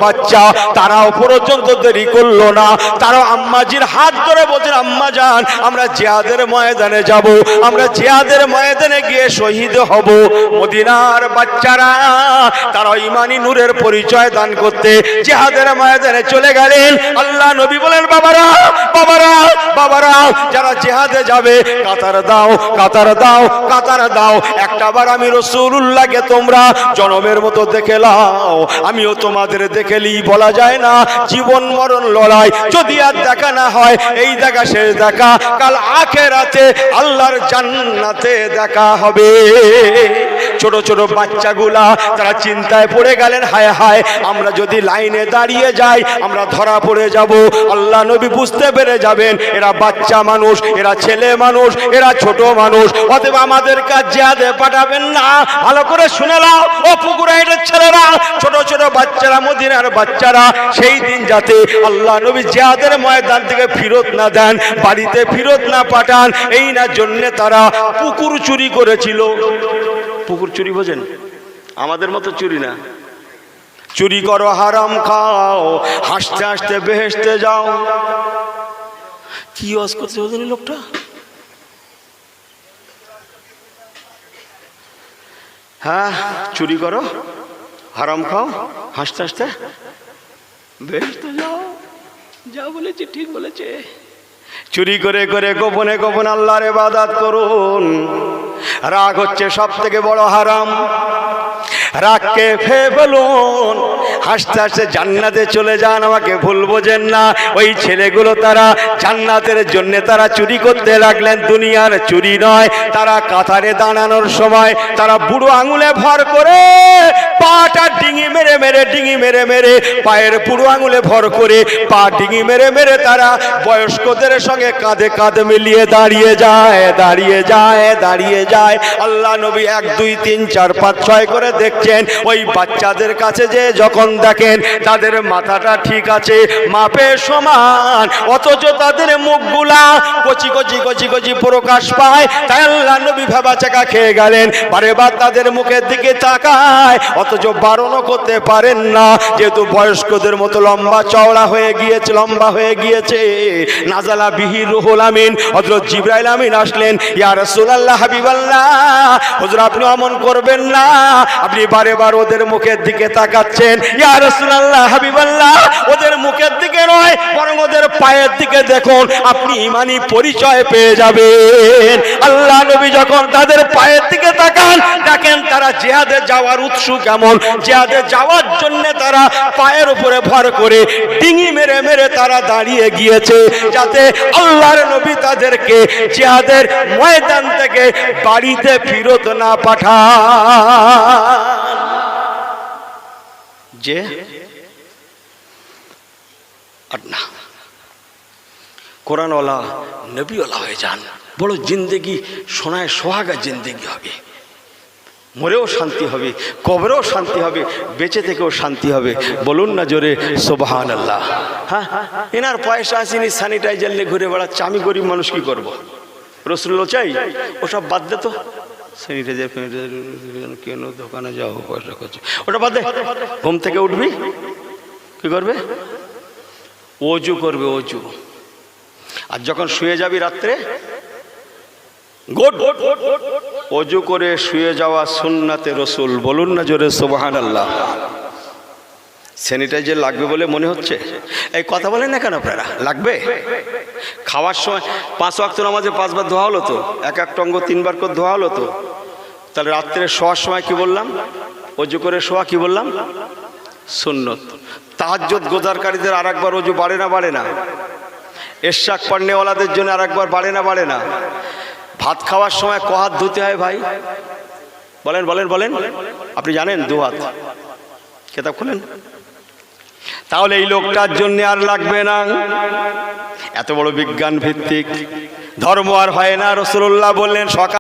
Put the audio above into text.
বাচ্চা, তারাও পর্যন্ত দেরি করলো না। তারাও আম্মাজির হাত ধরে বলছেন, আম্মা জান আমরা জিহাদের ময়দানে যাব, আমরা জিহাদের ময়দানে গিয়ে শহীদ হব। মদিনার বাচ্চারা তারা ঈমানি নূরের পরিচয় দান করতে জিহাদের ময়দানে চলে গেলেন। আল্লাহ নবী বলেন, বাবারা বাবারা বাবারা, যারা জিহাদে যাবে কাতার দাও, কাতার দাও, কাতার দাও। একটাবার আমি রাসূলুল্লাহকে তোমরা জনমের মতো দেখে লাও, আমিও তোমাদের দেখেলি। বলা যায় না জীবন মরণ লড়াই, যদি আর দেখা না হয় এই দেখা শেষ দেখা, কাল আখিরাতে আল্লাহর জান্নাতে দেখা হবে। ছোট ছোট বাচ্চাগুলা তারা চিন্তায় পড়ে গেলেন, হায় হায় আমরা যদি লাইনে দাঁড়িয়ে যাই আমরা ধরা পড়ে যাব। আল্লাহ নবী বুঝতে পেরে যাবেন এরা বাচ্চা মানুষ, এরা ছেলে মানুষ, এরা ছোট মানুষ, অতএব আমাদের কাজ জিহাদে পাঠাবেন না। ভালো করে শুনে নাও ও পুকুরাইটের ছেলেরা, ছোট ছোট বাচ্চারা, মদিনার বাচ্চারা, সেই দিন যাতে আল্লাহ নবী জিহাদের ময়দান থেকে ফিরত না দেন, বাড়িতে ফিরত না পাঠান, এই না জন্য তারা পুকুর চুরি করেছিল। পুকুর চুরি বোঝেন? আমাদের মতো চুরি না। চুরি করো হারাম খাও, হাসতে হাসতে বেহেশতে যাও। কি ওয়াজ করছে ওদের লোকটা? হ্যাঁ, চুরি করো হারাম খাও, হাসতে হাসতে বেহেশতে যাও। যা বলেছে ঠিক বলেছে। চুরি করে করে গোপনে গোপনে আল্লাহর ইবাদত করুন। রাগ হচ্ছে সব থেকে বড় হারাম। রাগকে ফেলুন, হাসতে হাসতে জান্নাতে চলে যান। আমাকে ভুল বোঝেন না, ওই ছেলেগুলো তারা জান্নাতের জন্য তারা চুরি করতে লাগলেন। দুনিয়ার চুরি নয়, তারা কাতারে দাঁড়ানোর সময় তারা বুড়ো আঙুলে ভর করে পাটা ডিঙি মেরে মেরে, ডিঙি মেরে মেরে, পায়ের বুড়ো আঙুলে ভর করে পা ডিঙি মেরে মেরে তারা বয়স্কদের সঙ্গে কাঁধে কাঁধ মিলিয়ে দাঁড়িয়ে যায়, দাঁড়িয়ে যায়, দাঁড়িয়ে যায়। আল্লাহ নবী 1 2 3 4 5 6 করে দেখছেন। ওই বাচ্চাদের কাছে যে যখন দেখেন তাদের মাথাটা ঠিক আছে, মাপে সমান, অথচ তাদের মুখগুলা কচি কচি কচি কচি প্রকাশ পায়। তাই আল্লাহ নবী ভাবা চাকা খেয়ে গেলেন, বারে বার তাদের মুখের দিকে তাকায়, অথচ বারণও করতে পারেন না, যেহেতু বয়স্কদের মতো লম্বা চওড়া হয়ে গিয়েছে, লম্বা হয়ে গিয়েছে। নাজালা বিহি রুহুল আমিন, হযরত জিবরাইল আমিন আসলেন, ইয়া রাসূলুল্লাহ, হাবিবাল্লাহ, হুজুর আপনি অমন করবেন না, আপনি বারে বার ওদের মুখের দিকে তাকাচ্ছেন। ইয়া রাসূলুল্লাহ, হাবিবাল্লাহ, ওদের মুখের দিকে নয় বরং ওদের পায়ের দিকে দেখুন, আপনি ঈমানি পরিচয় পেয়ে যাবেন। আল্লাহ নবী যখন তাদের পায়ের দিকে তাকান, দেখেন তারা জিহাদে যাওয়ার উৎসুক কেমন। জিহাদে যাওয়ার জন্য তারা পায়ের উপরে ভর করে ডিঙি মেরে মেরে তারা দাঁড়িয়ে গিয়েছে, যাতে আল্লাহর নবী তাদেরকে জিহাদের ময়দান থেকে বাড়িতে ফিরত না পাঠান। যে আর না, কোরআনওয়ালা নবীওয়ালা হয়ে যান, বড় জিন্দেগি সোনায় সোহাগা জিন্দেগি হবে। মরেও শান্তি হবে, কবরেও শান্তি হবে, বেঁচে থেকেও শান্তি হবে। বলুন না জোরে সুবহানাল্লাহ। হ্যাঁ, এনার পয়সা আসেনি, স্যানিটাইজার নিয়ে ঘুরে বেড়াচ্ছে, আমি গরিব মানুষ কি করব? রাসূলুল্লাহ চাই, ওসব বাদ দে তো। স্যানিটাইজার কেন দোকানে যাও পয়সা করছে, ওটা বাদ দে। ঘুম থেকে উঠবি, কি করবে? ওযু করবে, ওযু। আর যখন শুয়ে যাবি রাত্রে, ওযু করে শুয়ে যাওয়া সুন্নাতে রাসূল। বলুন না জোরে সুবহানাল্লাহ। স্যানিটাইজার লাগবে বলে মনে হচ্ছে? এই কথা বলেন না কেন আপনারা? লাগবে। খাওয়ার সময় 5 ওয়াক্ত নামাজে 5 বার ধোয়া হলো তো, এক এক অঙ্গ 3 বার করে ধোয়া হলো তো। তাহলে রাত্রে শোয়ার সময় কি বললাম? ওযু করে শোয়া, কি বললাম? সুন্নত। তাহাজ্জুদ গোজারকারীদের আর একবার ওযু বাড়ে না বাড়ে না? ইশরাক পড়নেওয়ালাদের জন্য আর একবার বাড়ে না বাড়ে না? ভাত খাওয়ার সময় ক হাত ধুতে হয় ভাই? বলেন বলেন বলেন। আপনি জানেন? 2 হাত। কিতাব খুলেন। তাহলে এই লোকটার জন্য আর লাগবে না। এত বড় বিজ্ঞান ভিত্তিক ধর্ম আর হয় না। রাসূলুল্লাহ বললেন সকাল